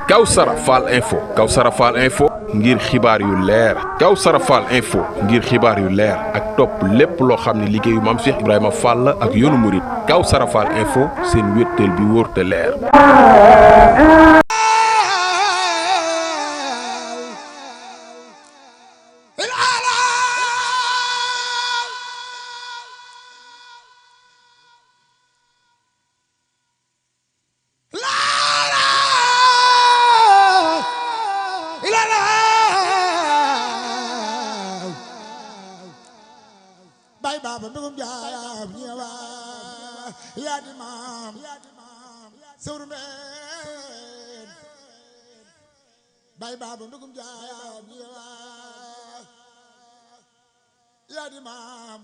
Kawsara Fall info ngir xibaar yu leer Kawsara Fall info ngir xibaar yu leer ak topp lépp loo xam ne liggéeyu Maam Cheikh Ibrahima Fall ak yoonu murit Kawsara Fall info seen wéttal bi wóor te leer. Bay baba mbugum jaam ñewa yaa di maam sawru meen bay baba mbugum jaam ñewa yaa di maam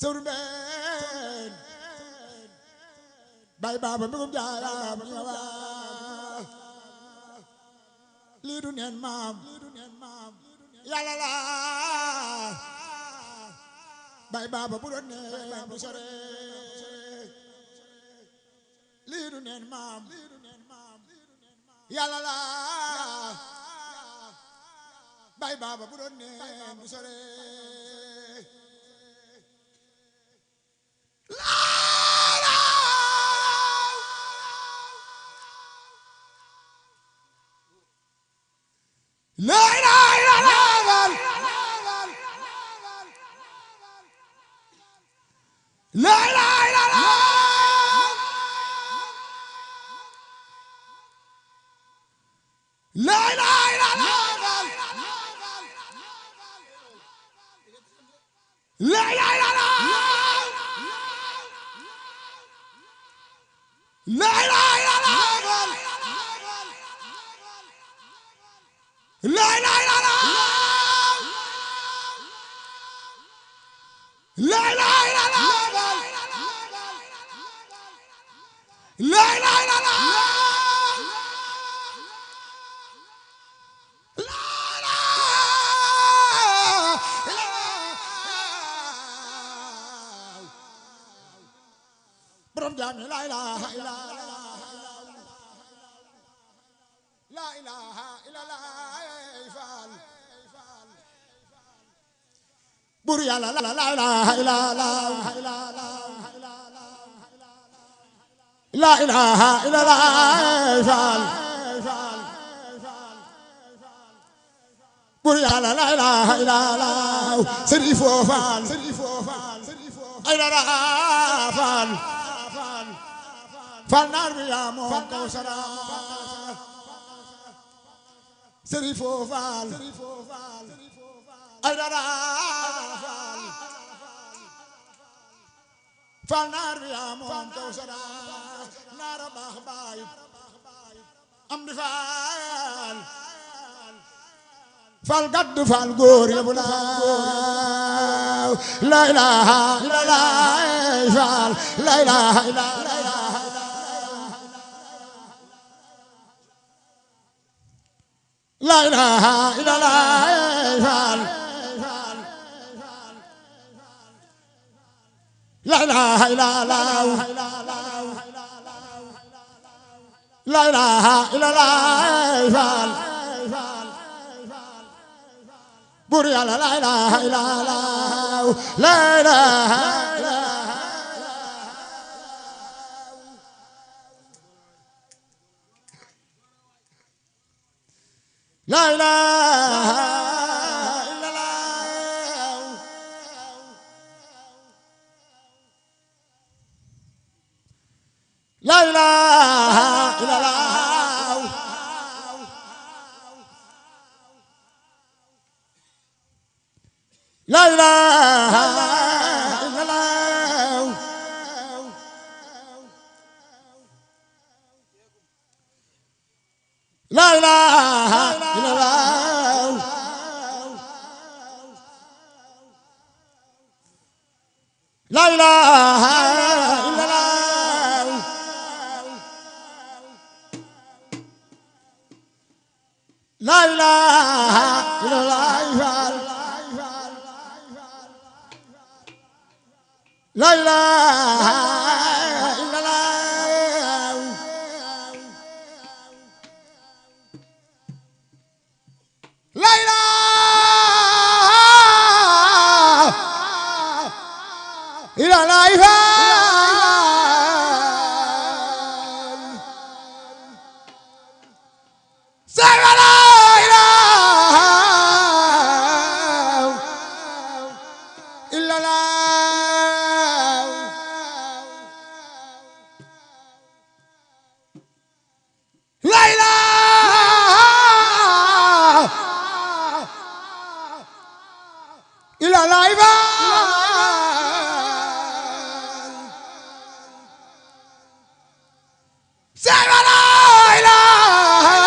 sawru meen bay baba mbugum jaam ñewa lii du neen maam yàlla la bay baba bu doon neen du sore lii du neen maam yàlla la bay baba bu doon neen du sore la la la la la la la la la la la la la borom jaam la ilaha illallah la ilaha illallah bur yàlla la ilaha illallah la ilaha illallah bur yàlla la ilaha illallah Serifo Fall ay dara Fall Fall naar bi yaa moom Kawsara Serifo Fall ay dara Fall naar bi yaa moom Kawsara naara baax baay am di Fall Fall gaddu Fall góor yëpp la ilaha illallah Fall la ilaha illallah la ilaha illallah Fall la ilaha illallah la ilaha illallah Fall bur yàlla la ilaha illallah la ilaha la ilaha illallah la ilaha illallah la ilaha illallah la ilaha illallah la ilaha illallah la ilaha illallah la ilaha illallah Seydou la ilaha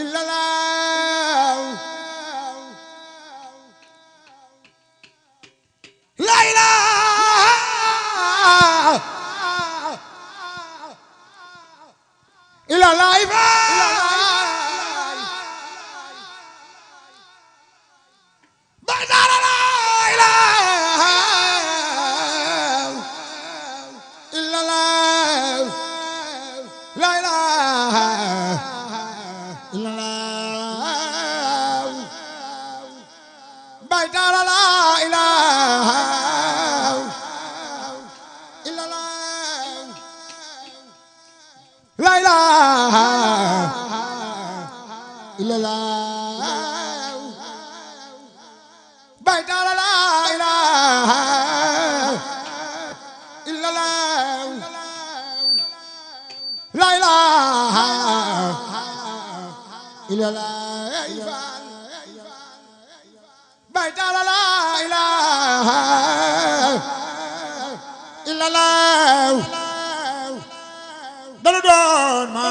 illallah la ilaha illallah La ilaha illallah Baay Taala la ilaha illallah La ilaha illallah Baay Taala la ilaha illallah dalu doon ma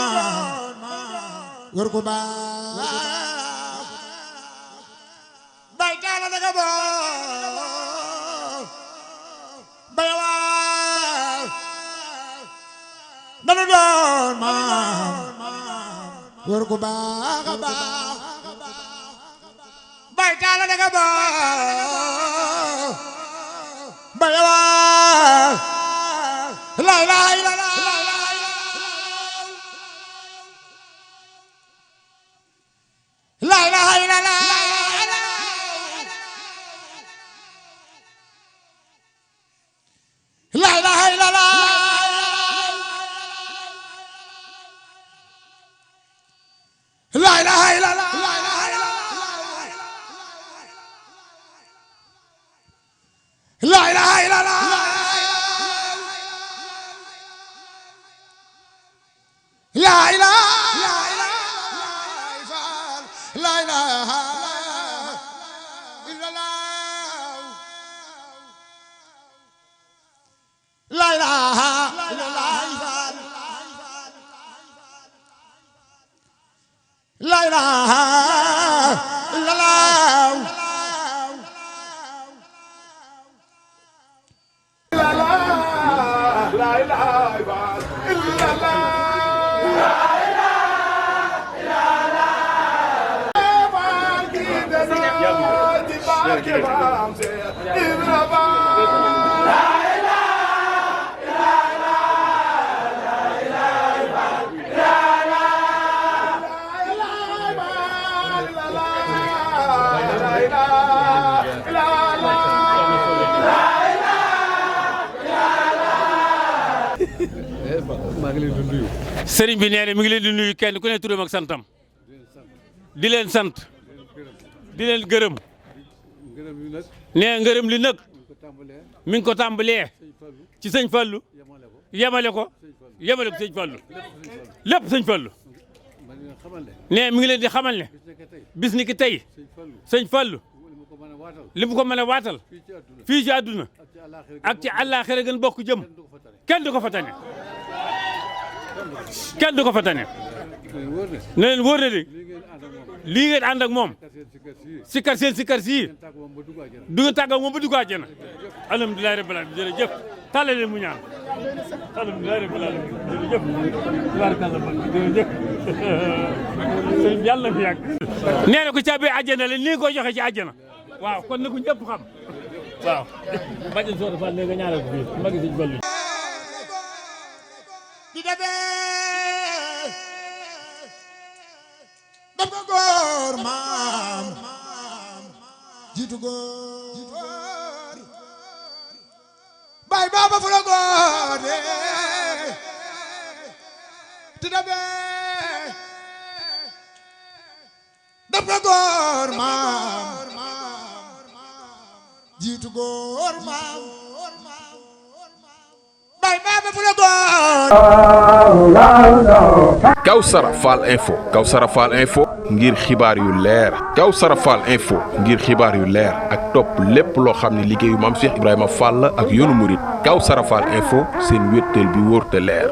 wër ko baax Baay Taala daga baax bay waa dalu doon ma wër ko baax Baay Taala daga baax bay waa la ilaha illallah La ilaha illallah La ilaha illallah La ilaha illallah La ilaha illallah La ilaha La ilaha illallah La ilaha illallah La ilaha illallah La ilaha sëriñ bi nee na mi ngi leen di nuyu kenn ku ne turam ak santam di leen sant di leen gërëm nee ngërëm li nag mi ngi ko tàmbalee ci sëñ Fallu yemale ko sëñ Fallu lépp sëñ Fallu nee mi ngi leen di xamal ne bis ni ki tey sëñ Fallu li mu ko mën a waatal fii ci àdduna ak ci àllaaxira gën bokk jëm kenn du ko fa tane kenn du ko fa tane na leen wóor na de lii ngeen ànd ak moom sikkar seen sikkar sii du ngeen tàgg ak moom ba dugg àjjana alhamdulilah rabbil alamin jërëjëf tàllal leen mu ñaan alhamdulilah rabbil alamin jërëjëf tubaarkalla jërëjëf sëñ bi yàlla na fi yàgg nee na ko caabi àjjana la nii koy joxe ci àjjana waaw kon na ko ñëpp xam waaw bàjjen soo defal ne nga ñaanal ko fii magi sëñ Fallu di defee daf ko góor maam jiitu góor bay baba fu la góor di defee daf ko góor maam jiitu góor maam bay baba fu la doon Kawsara Fall Info Kawsara Fall Info ngir xibaar yu leer Kawsara Fall Info ngir xibaar yu leer ak topp lépp loo xam ne liggéeyu maam Cheikh Ibrahima Fall ak yoonu murit Kawsara Fall Info seen wéttal bi wóor te leer